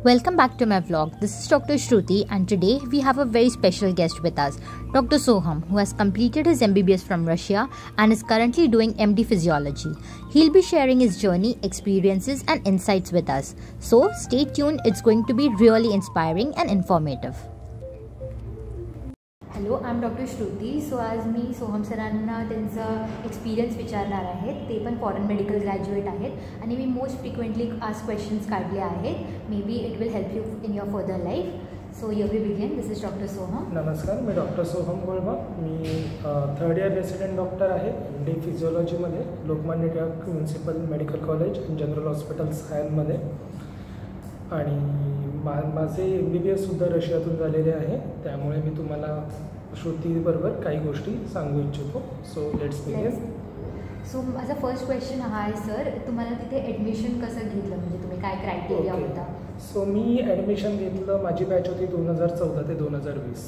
Welcome back to my vlog. This is Dr. Shruti and today we have a very special guest with us, Dr. Soham, who has completed his MBBS from Russia and is currently doing MD Physiology. He'll be sharing his journey, experiences and insights with us. So stay tuned, it's going to be really inspiring and informative. Hello, I am doctor Shruti. So आज मी सोहम सरांना त्यांचा experience विचारणार आहे. ते पण foreign medical graduate आहेत आणि मी मोस्ट फ्रिक्वेंटली आज क्वेश्चन्स काढले आहेत. May be it will help you in your further life. So here we begin. This is doctor Soham. नमस्कार, मी डॉक्टर सोहम गोळमा. मी थर्ड इयर रेसिडेंट डॉक्टर आहे MD फिजिओलॉजीमध्ये Lokmanya Tilak municipal medical college आणि जनरल हॉस्पिटल सायनमध्ये. आणि माझे MBBS सुद्धा रशियातून झालेले आहे, त्यामुळे मी तुम्हाला श्रुतीबरोबर काही गोष्टी सांगू इच्छितो. So let's begin. सो माझा फर्स्ट क्वेश्चन हा आहे सर, तुम्हाला तिथे ॲडमिशन कसं घेतलं, म्हणजे तुम्ही काय क्रायटेरिया होता? सो मी ॲडमिशन घेतलं, माझी बॅच होती 2014 ते 2020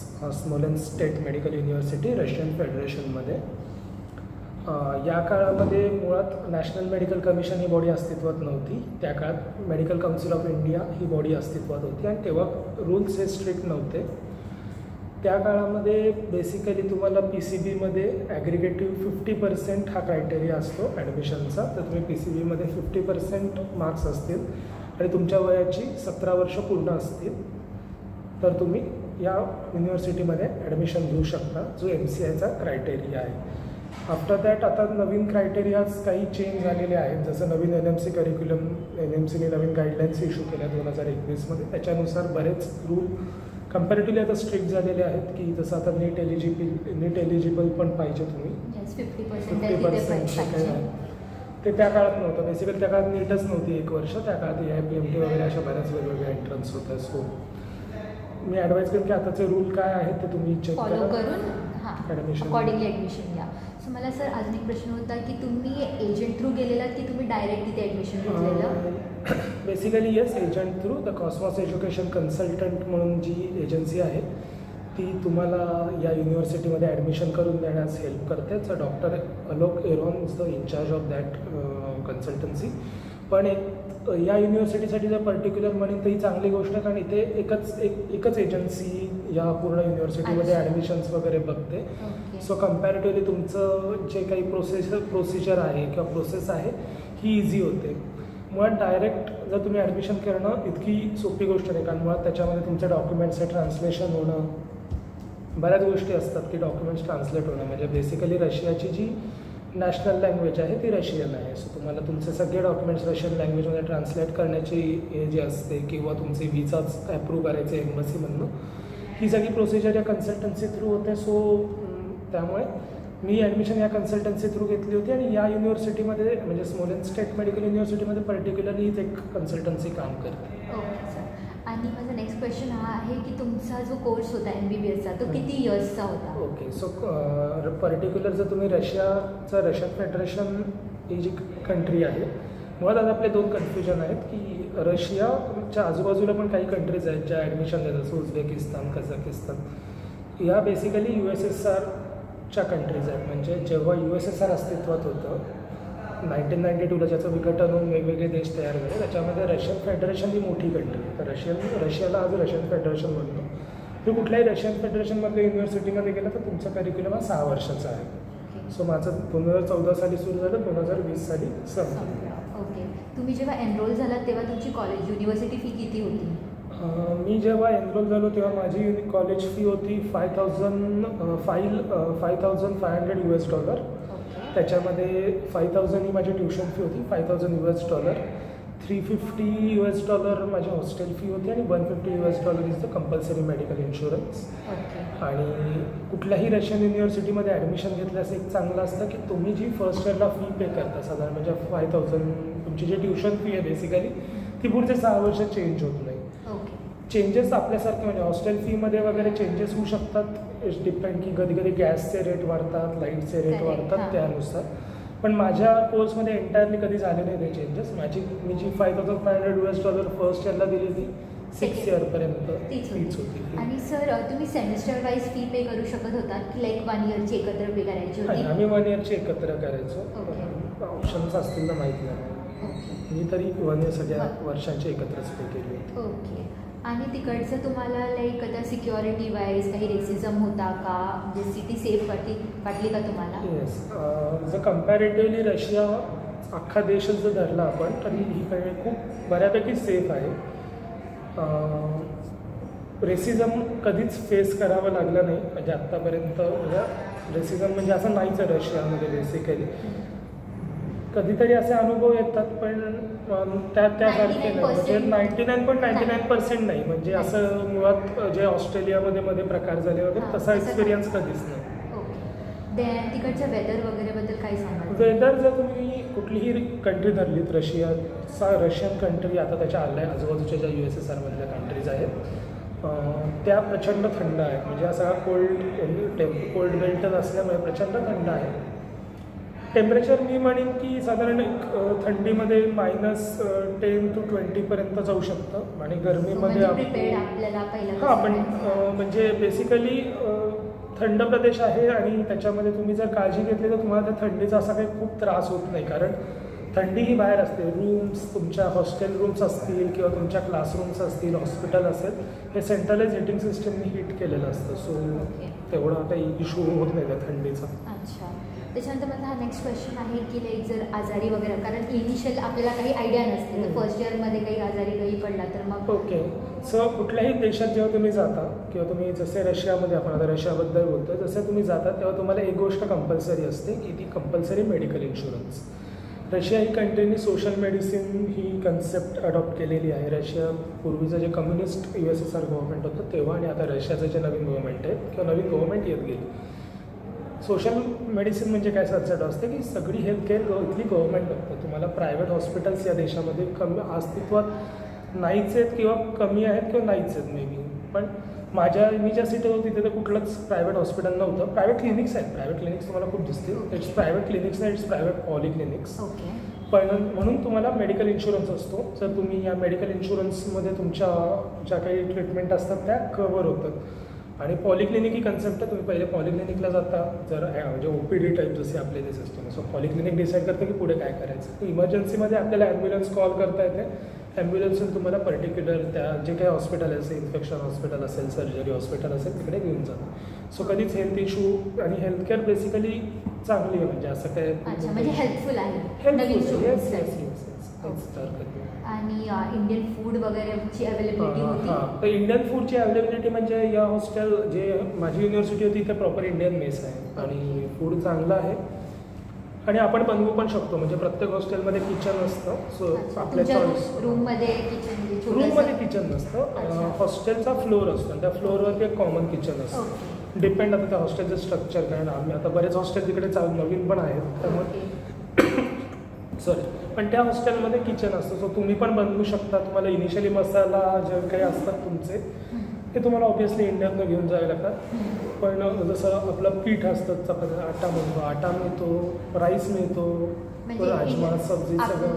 Smolensk state medical university Russian फेडरेशनमध्ये. या काळामध्ये मुळात नॅशनल मेडिकल कमिशन ही बॉडी अस्तित्वात नव्हती. त्या काळात मेडिकल काउन्सिल ऑफ इंडिया ही बॉडी अस्तित्वात होती आणि तेव्हा रूल्स हे स्ट्रिक्ट नव्हते. त्या काळामध्ये बेसिकली तुम्हाला PCBमध्ये ॲग्रिगेटिव्ह 50% हा क्रायटेरिया असतो ॲडमिशनचा. तर तुम्ही PCBमध्ये 50% मार्क्स असतील आणि तुमच्या वयाची 17 वर्ष पूर्ण असतील तर तुम्ही या युनिव्हर्सिटीमध्ये ॲडमिशन घेऊ शकता, जो MCIचा क्रायटेरिया आहे. आफ्टर दॅट आता नवीन क्रायटेरियाज काही चेंज झालेले आहेत. जसं नवीन NMC करिक्युलम, NMCने नवीन गाईडलाईन्स इश्यू केल्या 2021मध्ये. त्याच्यानुसार बरेच रूल कम्पॅरेटिव्हली आता स्ट्रिक्ट झालेले आहेत, की जसं आता नीट एलिजिबल पण पाहिजे तुम्ही 50% काय आहे ते त्या काळात नव्हतं. बेसिकली त्या काळात नीटच नव्हती 1 वर्ष. त्या काळात AIPMT वगैरे अशा बऱ्याच वेगवेगळ्या एंट्रन्स होत्या. सो मी ॲडवाईज करेन की आताचे रूल काय आहेत ते तुम्ही चेक फॉलो करून ॲडमिशन अकॉर्डिंगली ॲडमिशन घ्या. सो मला सर अजून एक प्रश्न होता की तुम्ही एजंट थ्रू गेलेला की तुम्ही डायरेक्ट तिथे ॲडमिशन घेतलेलं? Basically yes, agent through. The Cosmos education consultant म्हणून जी एजन्सी आहे ती तुम्हाला या युनिव्हर्सिटीमध्ये ॲडमिशन करून देण्यास हेल्प करते. So doctor Alok Aaron is the incharge of that consultancy. पण या युनिव्हर्सिटीसाठी जर पर्टिक्युलर म्हणेन तर ही चांगली गोष्ट आहे, कारण इथे एकच एजन्सी या पूर्ण युनिव्हर्सिटीमध्ये ॲडमिशन्स वगैरे बघते. सो कम्पॅरेटिव्हली तुमचं जे काही प्रोसिजर आहे किंवा प्रोसेस आहे ही इझी होते. मुळात डायरेक्ट जर तुम्ही ॲडमिशन करणं इतकी सोपी गोष्ट नाही, कारण मुळात त्याच्यामध्ये तुमच्या डॉक्युमेंट्सचं ट्रान्सलेशन होणं, बऱ्याच गोष्टी असतात की डॉक्युमेंट्स ट्रान्सलेट होणं. म्हणजे बेसिकली रशियाची जी नॅशनल लँग्वेज आहे ती रशियन आहे. सो तुम्हाला तुमचे सगळे डॉक्युमेंट्स रशियन लँग्वेजमध्ये ट्रान्सलेट करण्याची हे जी असते किंवा तुमचे विजाच ॲप्रूव्ह करायचे एम्बसीमधून, ही सगळी प्रोसिजर या कन्सल्टन्सी थ्रू होते. सो त्यामुळे मी ॲडमिशन या कन्सल्टन्सी थ्रू घेतली होती आणि या युनिव्हर्सिटीमध्ये म्हणजे स्मोलेन्स्क स्टेट मेडिकल युनिव्हर्सिटीमध्ये पर्टिक्युलरली हीच एक कन्सल्टन्सी काम करते. Okay sir. आणि माझा नेक्स्ट क्वेश्चन हा आहे की तुमचा जो कोर्स होता MBBSचा तो किती इयर्सचा होता? ओके. सो पर्टिक्युलर जर तुम्ही रशियन फेडरेशन ही जी कंट्री आहे, मुळात आता आपले 2 कन्फ्युजन आहेत की रशियाच्या आजूबाजूला पण काही कंट्रीज आहेत ज्या ॲडमिशन देतात, जसं उझबेकिस्तान, कझाकिस्तान. या बेसिकली USSRच्या कंट्रीज आहेत. म्हणजे जेव्हा USSR अस्तित्वात होतं 1992ला, ज्याचं विघटन होऊन वेगवेगळे देश तयार झाले, त्याच्यामध्ये रशियन फेडरेशन ही मोठी कंट्री आहे. तर रशियाला आज रशियन फेडरेशन म्हणतो. तुम्ही कुठल्याही रशियन फेडरेशनमधल्या युनिव्हर्सिटीमध्ये गेलं तर तुमचं करिक्युलम हा 6 वर्षाचा आहे. सो माझं 2014 साली सुरू झालं, 2020 साली संपलं. ओके. तुम्ही जेव्हा एनरोल झालात तेव्हा तुमची कॉलेज युनिव्हर्सिटी फी किती होती? मी जेव्हा एनरोल झालो तेव्हा माझी कॉलेज फी होती $5,500. त्याच्यामध्ये 5,000 ही माझी ट्युशन फी होती, $5,000, $350 माझी हॉस्टेल फी होती आणि $150 is the compulsory medical insurance. आणि कुठल्याही रशियन युनिव्हर्सिटीमध्ये ॲडमिशन घेतल्यास एक चांगलं असतं की तुम्ही जी फर्स्ट इयरला फी पे करता साधारण म्हणजे 5,000 तुमची जी ट्युशन फी आहे बेसिकली ती पुढचे 6 वर्ष चेंज होत नाही. चेंजेस आपल्यासारखे म्हणजे हॉस्टेल फीमध्ये वगैरे चेंजेस होऊ शकतात. डिपेंड की कधी कधी गॅसचे रेट वाढतात, लाईटचे रेट वाढतात त्यानुसार. पण माझ्या कोर्समध्ये एंटायरली कधी झालेले नाही चेंजेस. मी जी $5,500 फर्स्ट इयरला दिली ती 6 इयरपर्यंत तीच होती. आणि सर तुम्ही सेमिस्टर वाईज फी पे करू शकत होतात की लाईक 1 इयरची एकत्र पे करायची होती? आम्ही 1 इयरची एकत्र करायचो. ऑप्शन्स असतील तर माहिती नाही. मी तरी 1 इयर सगळ्या वर्षांची एकत्रच पे केली होती. ओके. आणि तिकडचं तुम्हाला लाईक आता सिक्युरिटी वाईज काही रेसिझम होता का, म्हणजे सिटी सेफ वाटली का तुम्हाला? येस, जर कम्पॅरेटिव्हली रशिया अख्खा देशच जर धरला आपण तरी ही खूप बऱ्यापैकी सेफ आहे. रेसिझम कधीच फेस करावं लागलं नाही म्हणजे आत्तापर्यंत. म्हणजे रेसिझम म्हणजे असं नाहीच आहे रशियामध्ये बेसिकली. कधीतरी असे अनुभव येतात पण त्यासारखे नाही, म्हणजे 99.99% नाही. म्हणजे असं मुळात जे ऑस्ट्रेलियामध्ये मध्ये प्रकार झाले वगैरे तसा एक्सपिरियन्स कधीच नाही. तिकडच्या वेदर वगैरेबद्दल काय सांगा? वेदर जर तुम्ही कुठलीही कंट्री धरलीत, रशियन कंट्री आता त्याच्या आजूबाजूच्या ज्या USSR मधल्या कंट्रीज आहेत त्या प्रचंड थंड आहेत. म्हणजे असा कोल्ड बेल्टच असल्यामुळे प्रचंड थंड आहे. टेम्परेचर मी म्हणेन की साधारण थंडीमध्ये -10 to 20 जाऊ शकतं आणि गरमीमध्ये पण म्हणजे बेसिकली थंड प्रदेश आहे आणि त्याच्यामध्ये तुम्ही जर काळजी घेतली तर तुम्हाला त्या थंडीचा असा काही खूप त्रास होत नाही. कारण थंडी ही बाहेर असते. रूम्स, तुमच्या हॉस्टेल रूम्स असतील किंवा तुमच्या क्लासरूम्स असतील, हॉस्पिटल असेल, हे सेंट्रलाइज हिटिंग सिस्टमनी हीट केलेलं असतं. सो तेवढा काही इश्यू होत नाही त्या थंडीचा. अच्छा. त्याच्यानंतर माझा हा नेक्स्ट क्वेश्चन आहे की लाईक जर आजारी वगैरे, कारण इनिशियल आपल्याला काही आयडिया नसते, तर फर्स्ट इयरमध्ये काही आजारी काही पडला तर मग ओके. सो कुठल्याही देशात जेव्हा तुम्ही जाता किंवा तुम्ही जसे रशियामध्ये, आपण आता रशियाबद्दल बोलतो, जसे तुम्ही जाता तेव्हा तुम्हाला एक गोष्ट कंपल्सरी असते की ती कंपल्सरी मेडिकल इन्शुरन्स. रशिया ही कंट्रीनी सोशल मेडिसिन ही कन्सेप्ट अडॉप्ट केलेली आहे. रशिया पूर्वीचं जे कम्युनिस्ट USSR गव्हर्नमेंट होतं तेव्हा आणि आता रशियाचं जे नवीन गव्हर्नमेंट आहे किंवा नवीन गव्हर्नमेंट येत गेली. सोशल मेडिसिन म्हणजे काय कन्सेप्ट असते की सगळी हेल्थकेअर इथली गव्हर्नमेंट बघतं. तुम्हाला प्रायव्हेट हॉस्पिटल्स या देशामध्ये अस्तित्वात नाहीच आहेत किंवा कमी आहेत किंवा नाहीच आहेत मे बी. पण मी ज्या सिटीत होती तिथे कुठलंच प्रायव्हेट हॉस्पिटल नव्हतं. प्रायव्हेट क्लिनिक्स आहेत, प्रायव्हेट क्लिनिक्स तुम्हाला खूप दिसतील. इट्स प्रायव्हेट क्लिनिक्स नाही, इट्स प्रायव्हेट पॉलिक्लिनिक्स. पण म्हणून तुम्हाला मेडिकल इन्शुरन्स असतो. जर तुम्ही या मेडिकल इन्शुरन्समध्ये तुमच्या ज्या काही ट्रीटमेंट असतात त्या कव्हर होतात. आणि पॉलिक्लिनिक ही कन्सेप्ट आहे. तुम्ही पहिले पॉलिक्लिनिकला जाता, जर म्हणजे OPD टाईप जशी आपली ते सिस्टम. सो पॉलिक्लिनिक डिसाईड करतं की पुढे काय करायचं. इमर्जन्सीमध्ये आपल्याला ॲम्ब्युलन्स कॉल करता येते. ॲम्ब्युलन्सने तुम्हाला पर्टिक्युलर त्या जे काही हॉस्पिटल असेल, इन्फेक्शन हॉस्पिटल असेल, सर्जरी हॉस्पिटल असेल, तिकडे घेऊन जातात. सो कधीच हेल्थ इश्यू आणि हेल्थकेअर बेसिकली चांगली आहे. म्हणजे असं काय म्हणजे हेल्पफुल आहे. आणि इंडियन फूड वगैरेची अवेलेबिलिटी होती. तर इंडियन फूडची अवेलेबिलिटी म्हणजे या हॉस्टेल जे माझी युनिव्हर्सिटी होती इथे प्रॉपर इंडियन मेस आहे आणि फूड चांगलं आहे आणि आपण बनवू पण शकतो. म्हणजे प्रत्येक हॉस्टेलमध्ये किचन असतं. सो आपल्या चॉईस. रूममध्ये किचन नसतं. हॉस्टेलचा फ्लोअर असतो आणि त्या फ्लोअरवरती एक कॉमन किचन असतं. डिपेंड आता त्या हॉस्टेलचं स्ट्रक्चर. कारण आम्ही आता बरेच हॉस्टेल तिकडे नवीन पण आहेत त्यामुळे पण त्या हॉस्टेलमध्ये किचन असतं. सो तुम्ही पण बनवू शकता. तुम्हाला इनिशियली मसाला जे काही असतात तुमचे ते तुम्हाला ऑब्व्हियसली इंडियातनं घेऊन जावे लागतात. पण जसं आपलं पीठ असतं, चपाती आटा मिळतो, राईस मिळतो, राजमा, सब्जी, सगळं.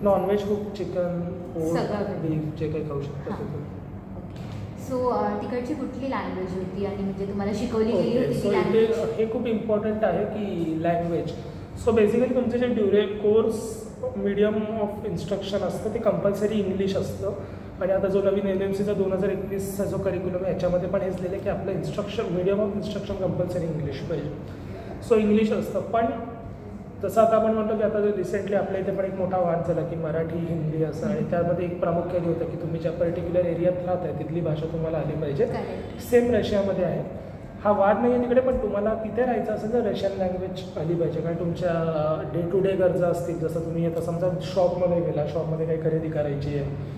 नॉनव्हेज खूप, चिकन, बीफ जे काही खाऊ शकता तिथे. सो तिकडची कुठली लँग्वेज होती आणि म्हणजे तुम्हाला शिकवली गेली होती? हे खूप इम्पॉर्टंट आहे की लँग्वेज. सो बेसिकली तुमचं जे कोर्स मीडियम ऑफ इन्स्ट्रक्शन असतं ते कंपल्सरी इंग्लिश असतं. आणि आता जो नवीन NMCचा 2021चा जो करिक्युलम आहे याच्यामध्ये पण हेच लिहिलं की आपलं medium of instruction compulsory English पाहिजे. सो इंग्लिश असतं. पण जसं आता आपण म्हणतो की आता रिसेंटली आपल्या इथे पण एक मोठा वाद झाला की मराठी, हिंदी असं. आणि त्यामध्ये एक प्रामुख्याने होतं की तुम्ही ज्या पर्टिक्युलर एरियात राहत आहे तिथली भाषा तुम्हाला आली पाहिजे. सेम रशियामध्ये आहे. हा वाद नाही आहे तिकडे, पण तुम्हाला तिथे राहायचं असेल तर रशियन लँग्वेज आली पाहिजे. कारण तुमच्या डे टू डे गरजा असतील. जसं तुम्ही आता समजा शॉपमध्ये गेला, शॉपमध्ये काही खरेदी करायची आहे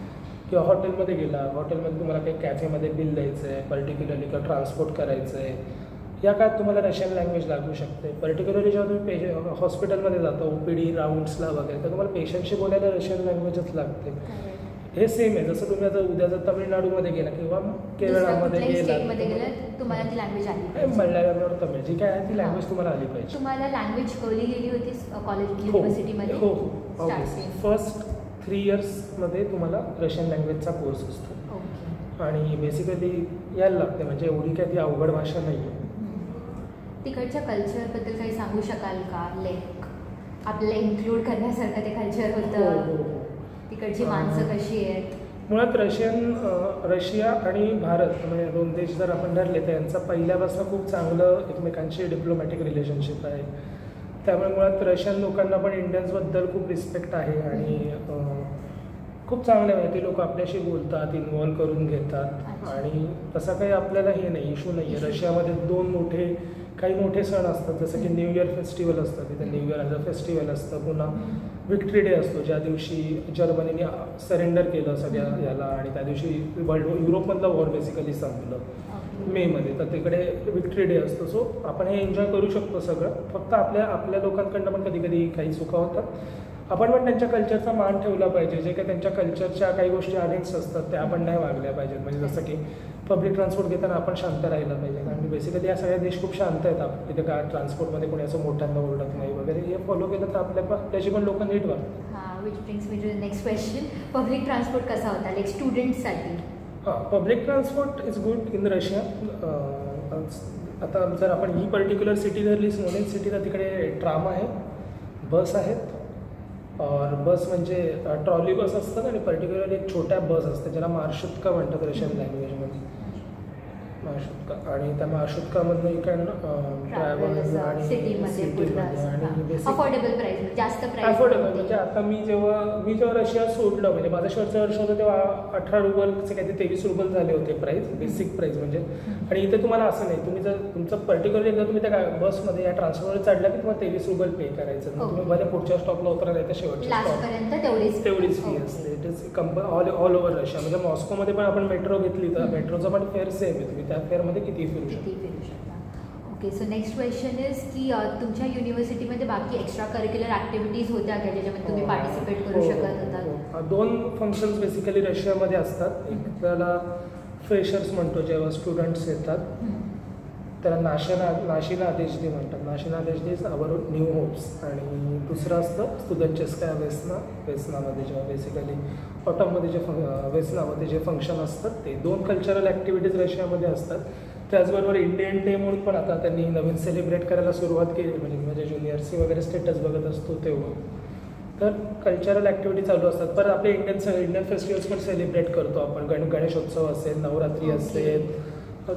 किंवा हॉटेलमध्ये गेला, हॉटेलमध्ये तुम्हाला काही कॅफेमध्ये बिल द्यायचं आहे पर्टिक्युलरली किंवा ट्रान्सपोर्ट करायचं आहे, या काळात तुम्हाला रशियन लँग्वेज लागू शकते. पर्टिक्युलरली जेव्हा तुम्ही हॉस्पिटलमध्ये जाता OPD राऊंड्सला वगैरे तर तुम्हाला पेशंटशी बोलायला रशियन लँग्वेजच लागते. हे सेम आहे. जसं तुम्ही आता उद्या जर तामिळनाडूमध्ये गेला किंवा केरळामध्ये गेला तुम्हाला ती लँग्वेज आली पाहिजे. मल्याळम, तमिळ जी काय आहे ती लँग्वेज तुम्हाला आली पाहिजे. तुम्हाला लँग्वेज शिकवली गेली होती कॉलेज युनिव्हर्सिटीमध्ये? हो. फर्स्ट 3 इयर्समध्ये तुम्हाला रशियन लँग्वेजचा कोर्स असतो. आणि बेसिकली यायला लागते. म्हणजे एवढी काय ती अवघड भाषा नाही आहे. तिकडच्या कल्चरबद्दल काही सांगू शकाल का? लाईक आपल्याला इन्क्लूड करण्यासारखं ते कल्चर होतं. तिकडची माणसं कशी आहेत. मुळात रशिया आणि भारत म्हणजे दोन देश जर आपण धरले तर यांचा पहिल्यापासून खूप चांगलं एकमेकांशी डिप्लोमॅटिक रिलेशनशिप आहे. त्यामुळे मुळात रशियन लोकांना पण इंडियन्सबद्दल खूप रिस्पेक्ट आहे आणि खूप चांगले माहिती लोक आपल्याशी बोलतात, इन्व्हॉल्व करून घेतात आणि तसं काही आपल्याला हे नाही, इश्यू नाही आहे. रशियामध्ये काही मोठे सण असतात, जसं की न्यू इयर फेस्टिवल असतं, तिथे new year as a festival असतं. पुन्हा विक्ट्री डे असतो, ज्या दिवशी जर्मनीने सरेंडर केलं सगळ्या याला आणि त्या दिवशी युरोपमधलं वॉर बेसिकली संपलं मेमध्ये, तर तिकडे विक्ट्री डे असतो. सो आपण हे एन्जॉय करू शकतो सगळं. फक्त आपल्या लोकांकडनं पण कधी कधी काही चुका होतात. आपण पण त्यांच्या कल्चरचा मान ठेवला पाहिजे. जे काही त्यांच्या कल्चरच्या काही गोष्टी अगेन्स्ट असतात त्या आपण नाही वागल्या पाहिजेत. म्हणजे जसं की पब्लिक ट्रान्सपोर्ट घेताना आपण शांत राहिलं पाहिजे, कारण बेसिकली या सगळ्या देश खूप शांत आहेत. तिथे काय ट्रान्सपोर्टमध्ये कोणी असं मोठ्यांना ओरडत नाही वगैरे. हे फॉलो केलं तर आपल्याशी पण लोक नीट वागतात. हां, which brings me to the next question. Public transport कसा होता लाईक स्टुडंट्ससाठी? हां, public transport is good in Russia. आता जर आपण ही पर्टिक्युलर सिटी धरली, स्मोलेन्स्क सिटी, तर तिकडे ट्राम आहे, बस आहेत. और बस म्हणजे ट्रॉली बस असतात आणि पर्टिक्युलर एक छोट्या बस असते ज्याला मार्शुत्का म्हणतात रशियन लँग्वेजमध्ये, मार्शुत्का. आणि त्या मार्शुत्कामधनं यू कॅन ट्रॅव्हल आणि सिटीमध्ये आणि बेसिक अफोर्डेबल प्राईस, जास्त प्राईस अफोर्डेबल. म्हणजे आता मी जेव्हा रशिया सोडलं, म्हणजे माझं शेवटचं वर्ष होतं तेव्हा 18 रुबलचे काहीतरी 23 रुबल झाले होते प्राईस, बेसिक प्राईस म्हणजे. आणि इथे तुम्हाला असं नाही, तुम्ही जर तुमचं पर्टिक्युलरली एकदा तुम्ही त्या बसमध्ये या ट्रान्सपोर्टवर चढला की तुम्हाला 23 रुबल पे करायचं. तुम्ही मध्ये पुढच्या स्टॉपला उतरायला येतं, शेवटच्या स्टॉप तेवढीच फी असते. It is all over Russia. म्हणजे मॉस्कोमध्ये पण आपण मेट्रो घेतली तर मेट्रोचा पण फेअर सेम आहे, तुम्ही त्या फेअरमध्ये किती फिरू शकता. Okay, so next question is की तुमच्या युनिव्हर्सिटीमध्ये बाकी एक्स्ट्रा करिक्युलर ॲक्टिव्हिटीज होत्या का ज्याच्यामध्ये तुम्ही पार्टिसिपेट करू शकत होता? 2 फंक्शन्स बेसिकली रशियामध्ये असतात. एक त्याला फ्रेशर्स म्हणतो, जेव्हा स्टुडंट्स येतात त्याला नाशिना आदेशदी म्हणतात. नाशिना आदेशदी इज आवर न्यू होप्स. आणि दुसरं असतं स्टुडंटचेस्का वेसनामध्ये, जेव्हा बेसिकली ऑटममध्ये वेसनामध्ये जे फंक्शन असतात ते. 2 कल्चरल ॲक्टिव्हिटीज रशियामध्ये असतात. त्याचबरोबर इंडियन डे म्हणून पण आता त्यांनी नवीन सेलिब्रेट करायला सुरुवात केली. म्हणजे माझ्या ज्युनियर्सची वगैरे स्टेटस बघत असतो तेव्हा. तर कल्चरल ॲक्टिव्हिटी चालू असतात. परत आपले इंडियन फेस्टिवल्स पण सेलिब्रेट करतो आपण. गणेशोत्सव असेल, नवरात्री असेल,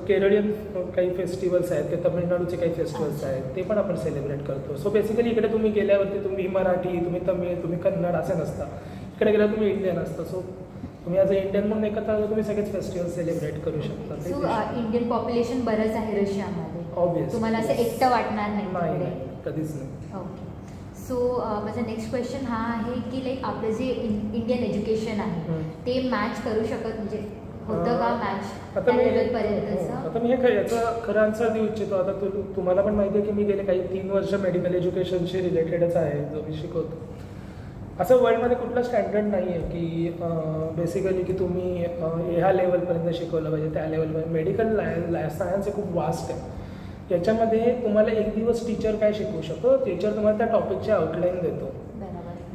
केरळियन काही फेस्टिवल्स आहेत, ते तामिळनाडूचे काही फेस्टिवल्स आहेत, ते पण आपण सेलिब्रेट करतो. सो बेसिकली इकडे तुम्ही गेल्यावरती तुम्ही मराठी, तुम्ही तमिळ, तुम्ही कन्नड असे नसता. इकडे गेल्यावर तुम्ही इंडियन असता. सो तुम्ही ॲज अ इंडियन म्हणून एकत्र तुम्ही सगळेच फेस्टिवल सेलिब्रेट करू शकता. सो इंडियन पॉप्युलेशन बरंच आहे रशियामध्ये, ऑब्वियस. तुम्हाला असं एकटं वाटणार नाही, कधीच नाही. ओके, सो माझा नेक्स्ट क्वेश्चन हा आहे की लाईक आपलं जे इंडियन एज्युकेशन आहे ते मॅच करू शकत, म्हणजे होतं का मॅच आता मी हे याचा खरं आन्सर देऊ इच्छितो. आता तुम्हाला पण माहिती आहे की मी गेले काही 3 वर्ष मेडिकल एज्युकेशनशी रिलेटेडच आहे, जो मी शिकवतो. असं वर्ल्डमध्ये कुठलं स्टँडर्ड नाही आहे की बेसिकली की तुम्ही ह्या लेवलपर्यंत शिकवलं पाहिजे, त्या लेवलपर्यंत. मेडिकल सायन्स हे खूप वास्ट आहे. याच्यामध्ये तुम्हाला एक दिवस टीचर काय शिकवू शकतो, टीचर तुम्हाला त्या टॉपिकची आउटलाईन देतो.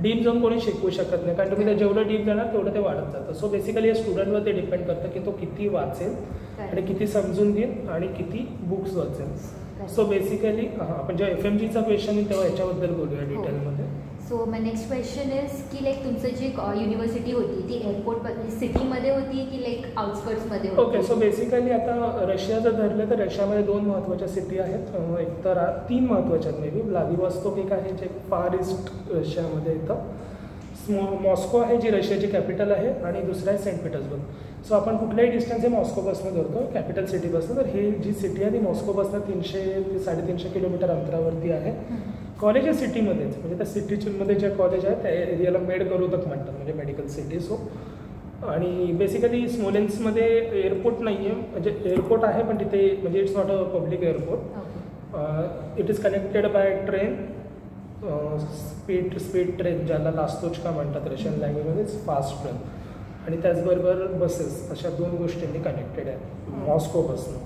डीप जाऊन कोणी शिकवू शकत नाही, कारण तुम्ही जेवढं डीप जाणार तेवढं ते वाढत जातं. सो बेसिकली या स्टुडंटवर ते डिपेंड करतं की तो किती वाचेल आणि किती समजून घेईल आणि किती बुक्स वाचेल. सो बेसिकली आपण जेव्हा FMGचा क्वेश्चन येईल तेव्हा याच्याबद्दल बोलूया डिटेलमध्ये. So my next question is की लाईक तुमचं जी युनिव्हर्सिटी होती ती एअरपोर्ट सिटीमध्ये होती की लाईक आउटस्कर्ट्समध्ये होती? ओके, सो बेसिकली आता रशिया जर धरलं तर रशियामध्ये 2 महत्त्वाच्या सिटी आहेत. एक तर 3 महत्त्वाच्या आहेत मे बी. व्लादिवॉस्तोक एक आहे जे फार ईस्ट रशियामध्ये येतं. मॉस्को आहे जी रशियाची कॅपिटल आहे आणि दुसरं आहे सेंट पीटर्सबर्ग. सो आपण कुठलाही डिस्टन्स हे मॉस्कोपासून धरतो, कॅपिटल सिटीपासून. तर हे जी सिटी आहे ती मॉस्कोपासून 300 ते 350 किलोमीटर अंतरावरती आहे. कॉलेज आहे सिटीमध्येच, म्हणजे त्या सिटीमध्ये जे कॉलेज आहे त्या एरियाला मेडगोरोदक म्हणतात, म्हणजे मेडिकल सिटी. सो आणि बेसिकली स्मोलेन्स्कमध्ये एअरपोर्ट नाही आहे, म्हणजे एअरपोर्ट आहे पण तिथे म्हणजे it's not a public airport. It is connected by train, speed train ज्याला लास्तोचका म्हणतात रशियन लँग्वेजमध्ये, फास्ट ट्रेन. आणि त्याचबरोबर बसेस, अशा 2 गोष्टींनी कनेक्टेड आहे मॉस्कोपासून.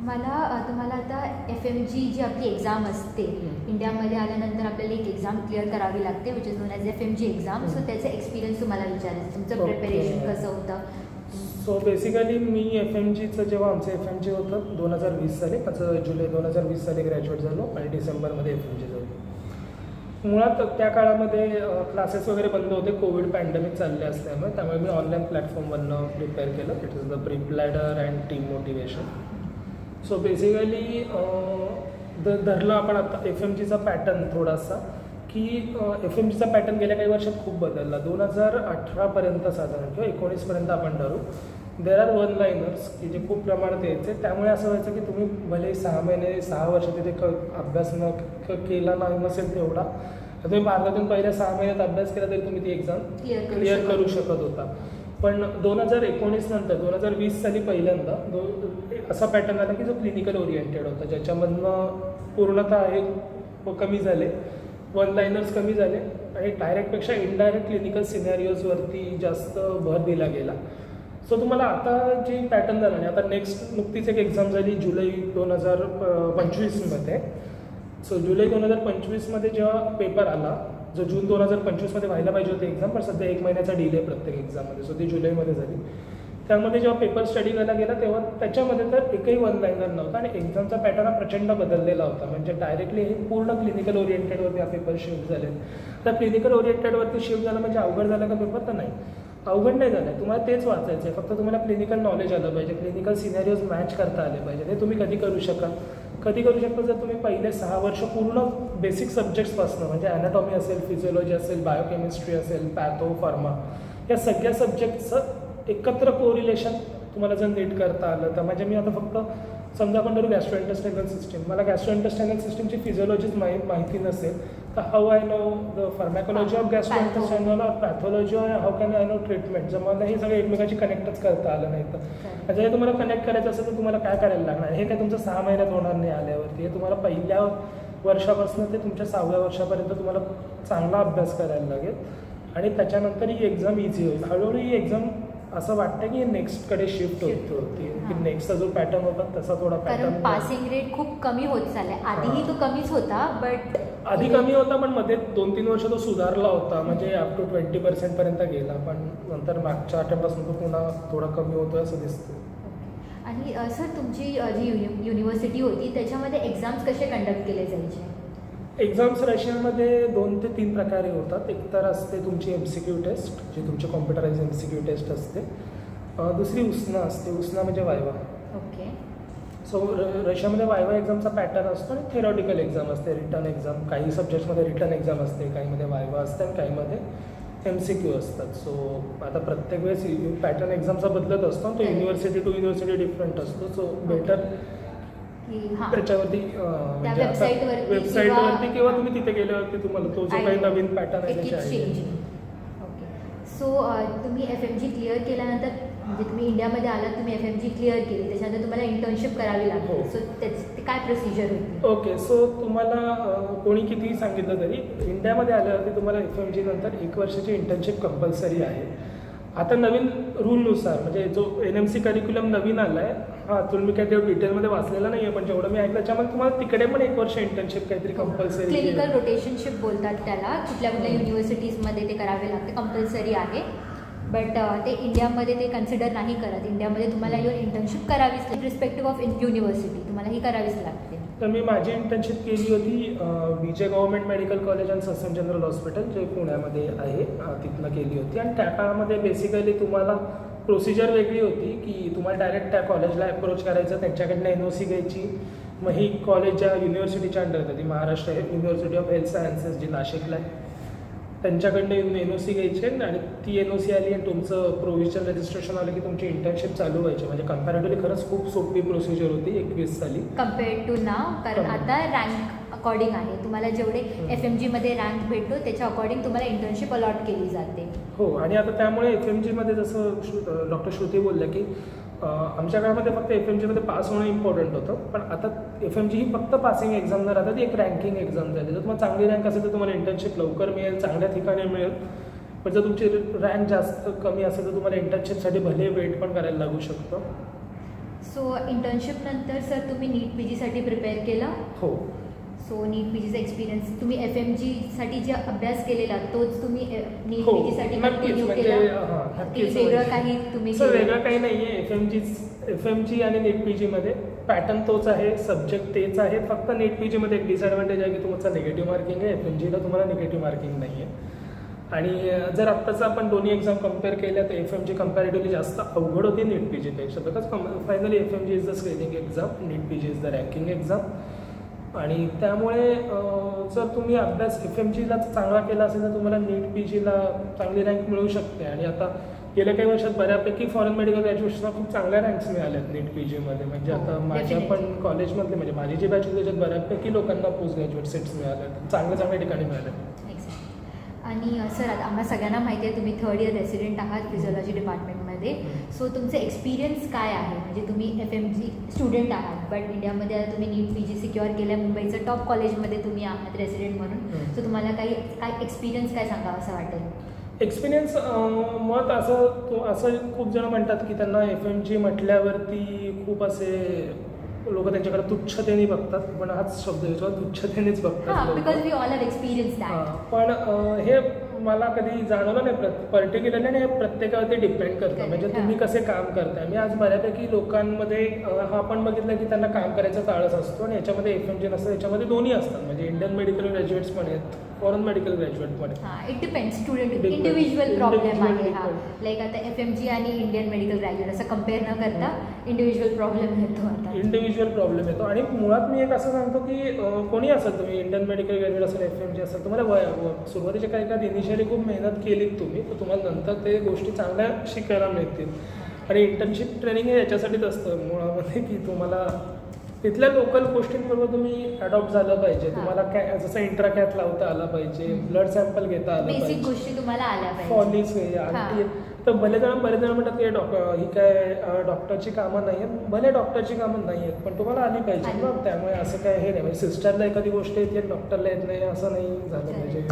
मला तुम्हाला आता FMG जी आपली एक्झाम असते इंडियामध्ये आल्यानंतर आपल्याला एक एक्झाम क्लिअर करावी लागते which is non as FMG exam. So त्याचं एक्सपिरियन्स तुम्हाला विचारायचं, तुमचं प्रिपरेशन कसं होतं? सो बेसिकली मी FMGचं जेव्हा आमचं FMG होतं 2020 साली, माझं जुलै 2020 साली ग्रॅज्युएट झालो आणि डिसेंबरमध्ये FMG झालो. मुळात त्या काळामध्ये क्लासेस वगैरे बंद होते, कोविड पॅन्डेमिक चालले असल्यामुळे. त्यामुळे मी ऑनलाईन प्लॅटफॉर्मवरनं प्रिपेअर केलं. It is the prep ladder and team motivation. So basically धरलं आपण आता FMGचा पॅटर्न थोडासा, की FMGचा पॅटर्न गेल्या काही वर्षात खूप बदलला. 2018पर्यंत साधारण किंवा 19पर्यंत आपण धरू. देर आर वन लाईनर्स की जे खूप प्रमाणात यायचे. त्यामुळे असं व्हायचं की तुम्ही भले 6 महिने 6 वर्ष तिथे अभ्यास केला नसेल तेवढा, तुम्ही भारतातून पहिल्या 6 महिन्यात अभ्यास केला तरी तुम्ही ती एक्झाम क्लिअर करू शकत होता. पण 2019 नंतर 2020 साली पहिल्यांदा असा पॅटर्न आला की जो क्लिनिकल ओरिएंटेड होता, ज्याच्यामधनं पूर्णतः हे कमी झाले, वन लाईनर्स कमी झाले आणि डायरेक्टपेक्षा इनडायरेक्ट क्लिनिकल सिनॅरिओजवरती जास्त भर दिला गेला. सो तुम्हाला आता जी पॅटर्न झाला आणि आता नेक्स्ट नुकतीच एक एक्झाम झाली जुलै 2025मध्ये. सो जुलै 2025मध्ये जेव्हा पेपर आला, जो जून 2025मध्ये व्हायला पाहिजे होती एक्झाम, पण सध्या 1 महिन्याचा डिले प्रत्येक एक्झाममध्ये, सो ती जुलैमध्ये झाली. त्यामध्ये जेव्हा पेपर स्टडी करायला गेला तेव्हा त्याच्यामध्ये तर एकही वन लाईनर नव्हता आणि एक्झामचा पॅटर्न हा प्रचंड बदललेला होता. म्हणजे डायरेक्टली हे पूर्ण क्लिनिकल ओरिएंटेडवरती हा पेपर शिफ्ट झाले. तर क्लिनिकल ओरिएंटेडवरती शिफ्ट झालं म्हणजे अवघड झालं का पेपर? तर नाही, अवघड नाही झालं आहे. तुम्हाला तेच वाचायचं आहे, फक्त तुम्हाला क्लिनिकल नॉलेज आलं पाहिजे, क्लिनिकल सिनॅरिओज मॅच करता आले पाहिजे. हे तुम्ही कधी करू शकता जर तुम्ही पहिले 6 वर्ष पूर्ण बेसिक सब्जेक्ट्सपासून, म्हणजे ॲनाटॉमी असेल, फिजिओलॉजी असेल, बायोकेमिस्ट्री असेल, पॅथो, फार्मा, या सगळ्या सब्जेक्टचं एकत्र कोरिलेशन तुम्हाला जर नीट करता आलं तर. म्हणजे मी आता फक्त समजा आपण धरू गॅस्ट्रोइंटेस्टायनल सिस्टीम, मला गॅस्ट्रोइंटेस्टायनल सिस्टीमची फिजिओलॉजीच माहिती नसेल तर how I know the pharmacology of gastrointestinal or pathology or how can I know treatment, जर मला हे सगळं एकमेकाची कनेक्टच करता आलं नाही तर. जर तुम्हाला कनेक्ट करायचं असेल तर तुम्हाला काय करायला लागणार? हे काय तुमचं 6 महिन्यात होणार नाही आल्यावरती. हे तुम्हाला पहिल्या वर्षापासून ते तुमच्या 6व्या वर्षापर्यंत तुम्हाला चांगला अभ्यास करायला लागेल आणि त्याच्यानंतर ही एक्झाम इझी होईल. हळूहळू ही एक्झाम असं वाटतं की नेक्स्टकडे शिफ्ट होती, की नेक्स्टचा जो पॅटर्न होता तसा थोडा पॅटर्न. पासिंग रेट खूप कमी होत चाललाय. आधीही तो कमीच होता, बट आधी कमी होता पण मध्ये 2-3 वर्ष तो सुधारला होता, म्हणजे अप टू 20% पर्यंत गेला. पण नंतर मागच्या आठवड्यापासून तो पुन्हा थोडा कमी होतोय असं दिसतं. आणि सर तुमची जी युनिव्हर्सिटी होती त्याच्यामध्ये एक्झाम्स कसे कंडक्ट केले जायचे? एक्झाम्स रशियामध्ये 2 ते 3 प्रकारे होतात. एक तर असते तुमची MCQ टेस्ट, जी तुमची कॉम्प्युटराइज MCQ टेस्ट असते. दुसरी USNA असते. USNA म्हणजे वायवा. ओके. सो रशियामध्ये वायवा एक्झामचा पॅटर्न असतो आणि थेरॉटिकल एक्झाम असते, रिटर्न एक्झाम. काही सब्जेक्ट्समध्ये रिटर्न एक्झाम असते, काहीमध्ये वायवा असते आणि काहीमध्ये MCQ असतात. सो आता प्रत्येक वेळेस पॅटर्न एक्झामचा बदलत असतो, तो युनिव्हर्सिटी टू युनिव्हर्सिटी डिफरंट असतो. सो बेटर त्याच्यावरती वेबसाईटवरती किंवा तुम्ही तिथे गेल्यावरती तुम्हाला तो जो काही नवीन पॅटर्न आहे त्याची. ओके. सो तुम्ही FMG क्लिअर केल्यानंतर, म्हणजे तुम्ही इंडियामध्ये आलात, तुम्ही FMG क्लिअर केली, त्याच्यानंतर तुम्हाला इंटर्नशिप करावी लागली. सो त्याची काय प्रोसिजर होती? ओके. सो तुम्हाला कोणी कितीही सांगितलं तरी इंडियामध्ये आल्यावरती तुम्हाला FMG नंतर 1 वर्षाची इंटर्नशिप कंपल्सरी आहे. आता नवीन रूलनुसार, म्हणजे जो NMC करिक्युलम नवीन आला आहे, हां तुम्ही काय ते डिटेलमध्ये वाचलेलं नाही आहे, पण जेवढं मी ऐकलं त्याच्यामध्ये तुम्हाला तिकडे पण 1 वर्ष इंटर्नशिप काहीतरी कंपल्सरी, क्लिनिकल रोटेशनशिप बोलतात त्याला, कुठल्या युनिव्हर्सिटीजमध्ये ते करावे लागते, कंपल्सरी आहे. बट ते इंडियामध्ये ते कन्सिडर नाही करत. इंडियामध्ये तुम्हाला युअर इंटर्नशिप करावीच लागते, रिस्पेक्टिव्ह ऑफ युनिव्हर्सिटी तुम्हाला ही करावीच लागते. तर मी माझी इंटर्नशिप केली होती Vijay government medical college and Sassoon general hospital, जे पुण्यामध्ये आहे, तिथनं केली होती. आणि त्या काळामध्ये बेसिकली तुम्हाला प्रोसिजर वेगळी होती, की तुम्हाला डायरेक्ट त्या कॉलेजला अप्रोच करायचं, त्यांच्याकडनं NOC घ्यायची. मग ही कॉलेज ज्या युनिव्हर्सिटीच्या अंडर होती, Maharashtra university of health sciences जी नाशिकला आहे, त्यांच्याकडनं NOC घ्यायचे आणि ती NOC आली आणि तुमचं प्रोव्हिजनल रजिस्ट्रेशन आलं की तुमची इंटर्नशिप चालू व्हायची. म्हणजे कम्पॅरेटिव्हली खरंच खूप सोपी प्रोसिजर होती 21 साली कम्पेअर्ड टू नाव. कारण आता रँक अकॉर्डिंग आहे, तुम्हाला जेवढे FMGमध्ये रँक भेटतो त्याच्या अकॉर्डिंग तुम्हाला इंटर्नशिप अलॉट केली जाते. हो. आणि आता त्यामुळे FMGमध्ये जसं डॉक्टर श्रुती बोलल्या की आमच्या काळामध्ये फक्त FMGमध्ये पास होणं इम्पॉर्टंट होतं, पण आता FMG ही फक्त पासिंग एक्झाम न राहता ती एक रँकिंग एक्झाम झाली. जर तुम्हाला चांगली रँक असेल तर तुम्हाला इंटर्नशिप लवकर मिळेल, चांगल्या ठिकाणी मिळेल. पण जर तुमची रँक जास्त कमी असेल तर तुम्हाला इंटर्नशिपसाठी भले वेट पण करायला लागू शकतो. सो इंटर्नशिप नंतर सर तुम्ही नीट PGसाठी प्रिपेअर केलं? हो. सो नीट पी जीचा एक्सपिरियन्स तुम्ही FMGसाठी जे अभ्यास केलेला तोच तुम्ही नीट हो, पी जीसाठी नक्कीच. कंटिन्यू म्हणजे केला नक्कीच. वेगळं काही तुम्ही सर वेगळं काही नाही आहे. FMG आणि नीट पी जीमध्ये पॅटर्न तोच आहे, सब्जेक्ट तेच आहे. फक्त नीट पी जीमध्ये एक डिसएडव्हान्टेज आहे की तुमचा निगेटिव्ह मार्किंग आहे, FMGला तुम्हाला निगेटिव्ह मार्किंग नाही आहे. आणि जर आत्ताचं आपण दोन्ही एक्झाम कम्पेअर केल्या तर FMG कम्पॅरेटिव्हली जास्त अवघड होती नीट पी जीपेक्षा. Because finally FMG is the screening exam, NEET P G is the ranking exam. आणि त्यामुळे जर तुम्ही अभ्यास FMGला चांगला केला असेल तर तुम्हाला नीट पी जीला चांगली रँक मिळू शकते. आणि आता गेल्या काही वर्षात बऱ्यापैकी फॉरेन मेडिकल ग्रॅज्युएशनला खूप चांगल्या रँक्स मिळाल्यात नीट पी जीमध्ये. म्हणजे आता माझ्या पण कॉलेजमधले म्हणजे माझी जी बॅच होती त्याच्यात बऱ्यापैकी लोकांना पोस्ट ग्रॅज्युएट सीट्स मिळाल्यात, चांगल्या ठिकाणी मिळाल्या. आणि सर आता आम्हाला सगळ्यांना माहिती आहे तुम्ही 3rd इयर रेसिडेंट आहात फिजिओलॉजी डिपार्टमेंटमध्ये. सो तुमचे एक्सपिरियन्स काय आहे? म्हणजे तुम्ही FMG स्टुडंट आहात बट इंडियामध्ये आता तुम्ही नीट पी जी सिक्युअर केलं, मुंबईचं टॉप कॉलेजमध्ये तुम्ही आहात रेसिडेंट म्हणून. सो तुम्हाला काय एक्सपिरियन्स काय सांगा असं वाटेल? एक्सपिरियन्स मत असं खूप जण म्हणतात की त्यांना FMG म्हटल्यावरती खूप असे लोक त्यांच्याकडे तुच्छतेने बघतात. पण हाच शब्द याच्यावर तुच्छतेनेच बघतात. पण हे मला कधी जाणवलं नाही पर्टिक्युलरली. आणि हे प्रत्येकावरती डिपेंड करतं. म्हणजे तुम्ही कसे काम करताय. मी आज बऱ्यापैकी लोकांमध्ये हा पण बघितलं की त्यांना काम करायचा ताळस असतो आणि याच्यामध्ये FMG नसतं, याच्यामध्ये दोन्ही असतात. म्हणजे इंडियन मेडिकल ग्रॅज्युएट्स पण आहेत, फॉरेन मेडिकल ग्रॅज्युएट पण आहेत. It depends student individual problem आहे हा. लाईक आता FMG आणि इंडियन मेडिकल ग्रॅज्युएट असं कम्पेअर न करता इंडिव्हिज्युअल प्रॉब्लेम येतो. आता इंडिव्हिज्युअल प्रॉब्लेम येतो. आणि मुळात मी एक असं सांगतो की कोणी असेल तुम्ही इंडियन मेडिकल ग्रॅज्युएट असेल FMG असेल, तुम्हाला सुरुवातीच्या काही इनिशियली खूप मेहनत केलीत तुम्ही तर तुम्हाला नंतर ते गोष्टी चांगल्या शिकायला मिळतील. आणि इंटर्नशिप ट्रेनिंग हे याच्यासाठीच असतं मुळामध्ये की तुम्हाला तिथल्या लोकल गोष्टींबरोबर तुम्ही अडॉप्ट झालं पाहिजे. तुम्हाला काय जसं इंट्राकॅथ लावता आला पाहिजे, ब्लड सॅम्पल घेता आलं पाहिजे, बेसिक गोष्टी तुम्हाला आल्या पाहिजे. फॉलिस तर बरेच जण म्हणतात की ही काय डॉक्टरची कामं नाही आहेत. भले डॉक्टरची कामं नाही आहेत पण तुम्हाला आली पाहिजे ना. त्यामुळे असं काय हे नाही म्हणजे सिस्टरला एखादी गोष्ट येते डॉक्टरला येत नाही असं नाही झालं पाहिजे.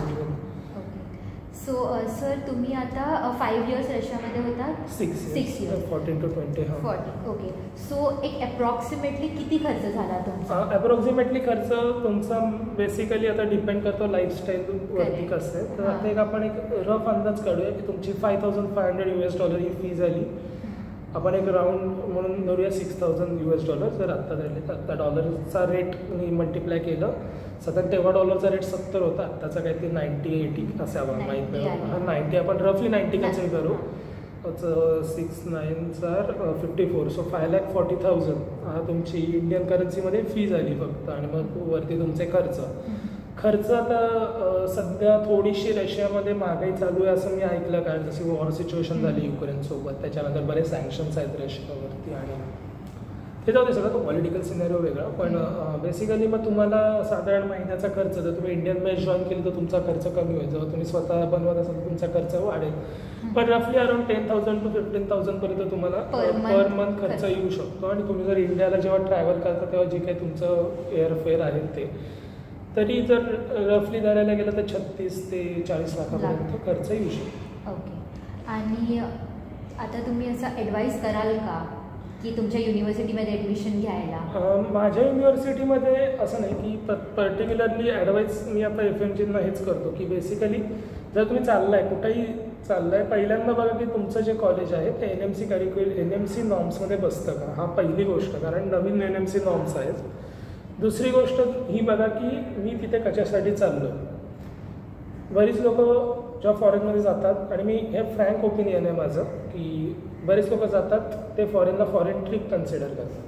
सो सर तुम्ही आता 5 इयर्स रशियामध्ये होता. 6 इयर्स 14 to 20. 40. ओके. सो एक अप्रॉक्सिमेटली किती खर्च झाला तुमचा? अप्रॉक्सिमेटली खर्च तुमचा बेसिकली आता डिपेंड करतो लाईफस्टाईलवरती कसं आहे. तर आता एक आपण एक रफ अंदाज काढूया की तुमची $5,500 ही फी झाली. आपण एक राऊंड म्हणून धरूया $6,000 जर आत्ता झाले तर आत्ता डॉलरचा रेट मल्टिप्लाय केलं सतत तेव्हा डॉलरचा रेट 70 होता. आत्ताचा काहीतरी 90-80 असावा माहीत नाही. 90 आपण रफली 90 कन्सिडर करू. 6 9 54 सो 5,40,000 हा तुमची इंडियन करन्सीमध्ये फी झाली फक्त. आणि मग वरती तुमचे खर्च आता सध्या थोडीशी रशियामध्ये महागाई चालू आहे असं मी ऐकलं. कारण जशी वॉर सिच्युएशन झाली युक्रेनसोबत त्याच्यानंतर बरेच सँक्शन्स आहेत रशियावरती. आणि ते जाऊ दे सगळं तो पॉलिटिकल सिनेरिओ वेगळा. पण बेसिकली मग तुम्हाला साधारण महिन्याचा खर्च जर तुम्ही इंडियन मेस जॉईन केली तर तुमचा खर्च कमी होईल. जेव्हा तुम्ही स्वतः बनवत असाल तर तुमचा खर्च वाढेल. पण रफली अराउंड 10,000 to 15,000 पर्यंत तुम्हाला पर मंथ खर्च येऊ शकतो. आणि तुम्ही जर इंडियाला जेव्हा ट्रॅव्हल करता तेव्हा जे काही तुमचं एअरफेअर आहे ते तरी जर रफली धरायला गेलं तर 36 ते 40 लाखापर्यंत खर्च येऊ शकतो. ओके. आणि आता तुम्ही असं ॲडवाईस कराल का की तुमच्या युनिव्हर्सिटीमध्ये ॲडमिशन घ्यायला? माझ्या युनिव्हर्सिटीमध्ये असं नाही की पर्टिक्युलरली ॲडवाईस मी आता FMGना हेच करतो की बेसिकली जर तुम्ही कुठेही चाललाय पहिल्यांदा बघा की तुमचं जे कॉलेज आहे ते NMC नॉर्म्समध्ये बसतं का. हा पहिली गोष्ट. कारण नवीन NMC नॉर्म्स आहेत. दुसरी गोष्ट ही बघा की मी तिथे कशासाठी चाललो. बरीच लोक जेव्हा फॉरेनमध्ये जातात आणि मी हे फ्रँक ओपिनियन आहे माझं की बरेच लोक जातात ते फॉरेन ट्रिप कन्सिडर करतात.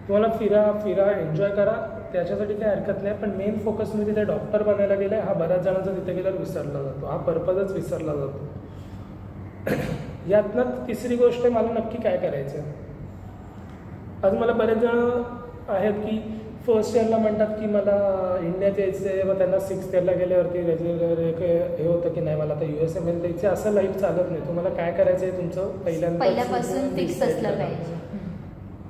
तुम्हाला फिरा एन्जॉय करा त्याच्यासाठी काही हरकत नाही. पण मेन फोकस तुम्ही तिथे डॉक्टर बनायला गेलं आहे हा बऱ्याच जणांचा तिथे गेल्यावर विसरला जातो. हा पर्पजच विसरला जातो. यातनं तिसरी गोष्ट मला नक्की काय करायचं आहे. आज मला बरेच जण आहेत की फर्स्ट इयरला म्हणतात की मला इंडियात यायचं आहे. मग त्यांना 6th इयरला गेल्यावरती हे होतं की नाही मला आता USA मध्ये द्यायचं. असं लाईफ चालत नाही. तुम्हाला काय करायचं आहे तुमचं पहिल्यापासून फिक्स असलं पाहिजे.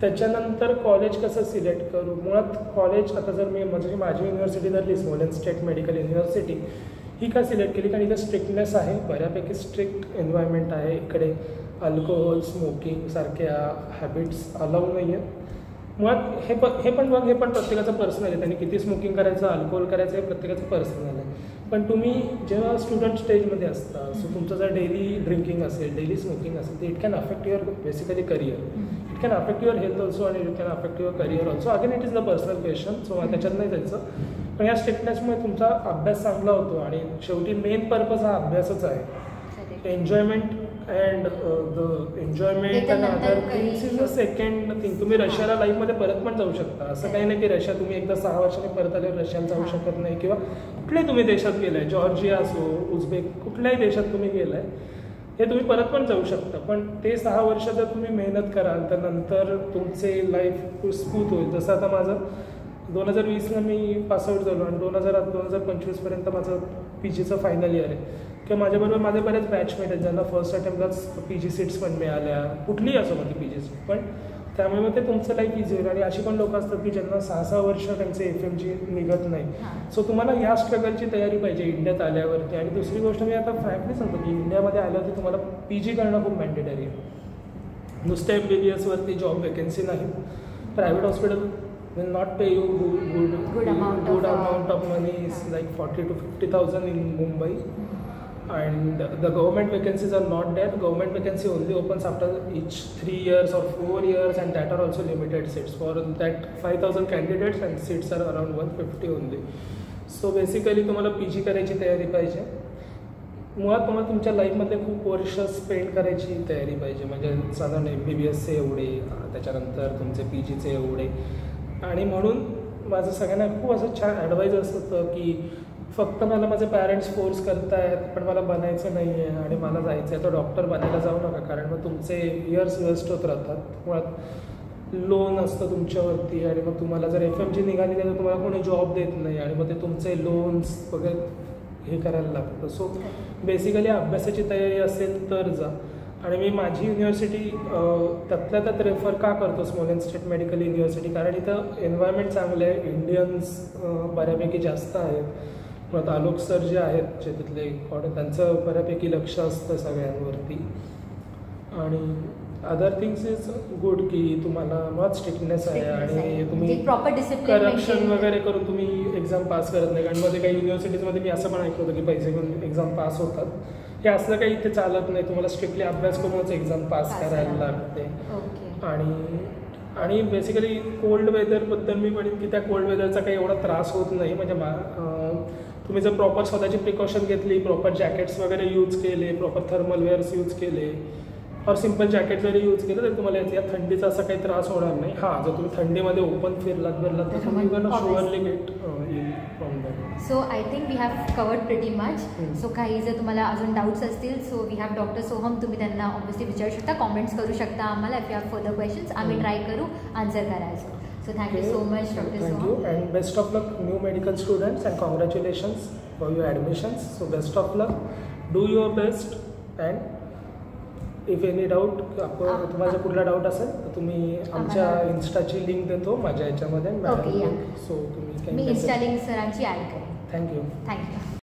त्याच्यानंतर कॉलेज कसं सिलेक्ट करू. मुळात कॉलेज आता जर मी माझी युनिव्हर्सिटी धरली स्मॉलेंस्ट स्टेट मेडिकल युनिव्हर्सिटी ही का सिलेक्ट केली कारण इथं स्ट्रिक्टनेस आहे. बऱ्यापैकी स्ट्रिक्ट एन्व्हायरमेंट आहे. इकडे अल्कोहोल स्मोकिंग सारख्या हॅबिट्स अलाऊ नाही आहेत. मुळात हे पण प्रत्येकाचं पर्सनल आहे. त्यांनी किती स्मोकिंग करायचं, अल्कोहोल करायचं हे प्रत्येकाचं पर्सनल आहे. पण तुम्ही जेव्हा स्टुडंट स्टेजमध्ये असता, सो तुमचं जर डेली ड्रिंकिंग असेल, डेली स्मोकिंग असेल, तर it can affect your basically career, it can affect your health also आणि it can affect your career also. Again it is the personal question, so त्याच्यात नाही जायचं. पण या स्ट्रिक्टनेसमुळे तुमचा अभ्यास चांगला होतो आणि शेवटी मेन पर्पज हा अभ्यासच आहे. Enjoyment and the enjoyment and other things is the second thing. तुम्ही रशियाला लाईफमध्ये परत पण जाऊ शकता. असं काही नाही की रशिया तुम्ही एकदा 6 वर्षांनी परत आल्यावर रशियाला जाऊ शकत नाही. किंवा कुठल्याही तुम्ही देशात गेलाय, जॉर्जिया असो, उझबेक, कुठल्याही देशात तुम्ही गेलाय, हे तुम्ही परत पण जाऊ शकता. पण ते 6 वर्ष जर तुम्ही मेहनत कराल तर नंतर तुमचे लाईफ स्मूथ होईल. जसं आता माझं 2020ला मी पासआउट झालो आणि 2025पर्यंत माझं PGचं फायनल इयर आहे. किंवा माझ्याबरोबर माझे बरेच बॅचमेट आहेत ज्यांना फर्स्ट अटेम्प्टलाच PG सीट्स पण मिळाल्या, कुठलीही असो मग ती PG सीट. पण त्यामुळे मग ते तुमचं लाईफ इझी होईल. आणि अशी पण लोक असतात की ज्यांना 6-6 वर्ष त्यांचे FMG निघत नाही. सो तुम्हाला ह्या स्ट्रगलची तयारी पाहिजे इंडियात आल्यावरती. आणि दुसरी गोष्ट मी आता फ्रँकली सांगतो की इंडियामध्ये आल्यावरती तुम्हाला PG करणं खूप मॅन्डेटरी आहे. नुसतं MBBSवरती जॉब वेकेन्सी नाही. Private hospital will not pay you good amount of money. It's like 40,000 to 50,000 in Mumbai. And the government vacancies are not there. Government vacancy only opens after each 3 years or 4 years, and that are also limited seats. For that 5,000 candidates and seats are around 150 only. So basically तुम्हाला PG करायची तयारी पाहिजे. मुळात तुम्हाला तुमच्या लाईफमध्ये खूप वर्ष स्पेंड करायची तयारी पाहिजे. म्हणजे साधारण MBBSचे एवढे, त्याच्यानंतर तुमचे PGचे एवढे. आणि म्हणून माझं सगळ्यांना खूप असं छान ॲडवाईज असतं की फक्त मला माझे पॅरेंट्स फोर्स करतायत पण मला बनायचं नाही आहे आणि मला जायचं आहे तर डॉक्टर बनायला जाऊ नका. कारण मग तुमचे इयर्स वेस्ट होत राहतात. मुळात लोन असतं तुमच्यावरती आणि मग तुम्हाला जर FMG निघाली नाही तर तुम्हाला कोणी जॉब देत नाही आणि मग ते तुमचे लोन्स वगैरे हे करायला लागतं. सो बेसिकली अभ्यासाची तयारी असेल तर जा. आणि मी माझी युनिव्हर्सिटी त्यातल्या त्यात रेफर का करतो, स्मोलेन्स्क स्टेट मेडिकल युनिव्हर्सिटी, कारण इथं एन्व्हायरमेंट चांगलं आहे, इंडियन्स बऱ्यापैकी जास्त आहेत. मग आलोक सर जे आहेत जे तिथले त्यांचं बऱ्यापैकी लक्ष असतं सगळ्यांवरती. आणि अदर थिंग्स इज गुड की तुम्हाला मग स्ट्रिक्टनेस आहे आणि तुम्ही करप्शन वगैरे करून तुम्ही एक्झाम पास करत नाही. कारण मध्ये काही युनिव्हर्सिटीजमध्ये मी असं पण ऐकलं होतं की पैसे घेऊन एक्झाम पास होतात. हे असलं काही इथे चालत नाही. तुम्हाला स्ट्रिक्टली अभ्यास करूनच एक्झाम पास करायला लागते. आणि बेसिकली कोल्ड वेदरबद्दल मी म्हणेन की त्या कोल्ड वेदरचा काही एवढा त्रास होत नाही. म्हणजे तुम्ही जर प्रॉपर स्वतःची प्रिकॉशन घेतली, प्रॉपर जॅकेट्स वगैरे यूज केले, प्रॉपर थर्मल वेअर्स यूज केले और सिम्पल जॅकेट जरी यूज केलं तर तुम्हाला या थंडीचा असा काही त्रास होणार नाही. हां, जर तुम्ही थंडीमध्ये ओपन फिरलात तर तुम्ही surely get from that. So I think we have covered pretty much. So काही जर तुम्हाला अजून डाऊट्स असतील so we have doctor Soham. तुम्ही त्यांना ऑब्व्हियसली विचारू शकता, कॉमेंट्स करू शकता आम्हाला. If you have further questions आम्ही ट्राय करू आन्सर करायचं. So thank you so much, Dr. Soham. Thank you and best of luck new medical students and congratulations for your admissions. So best of luck. Do your best and if any doubt तुम्हाला जर कुठला doubt असेल तर तुम्ही आमच्या इन्स्टाची link देतो माझ्या याच्यामध्ये. ओके, सो तुम्ही मी इन्स्टा लिंक सरांची ॲड करेन. थँक्यू.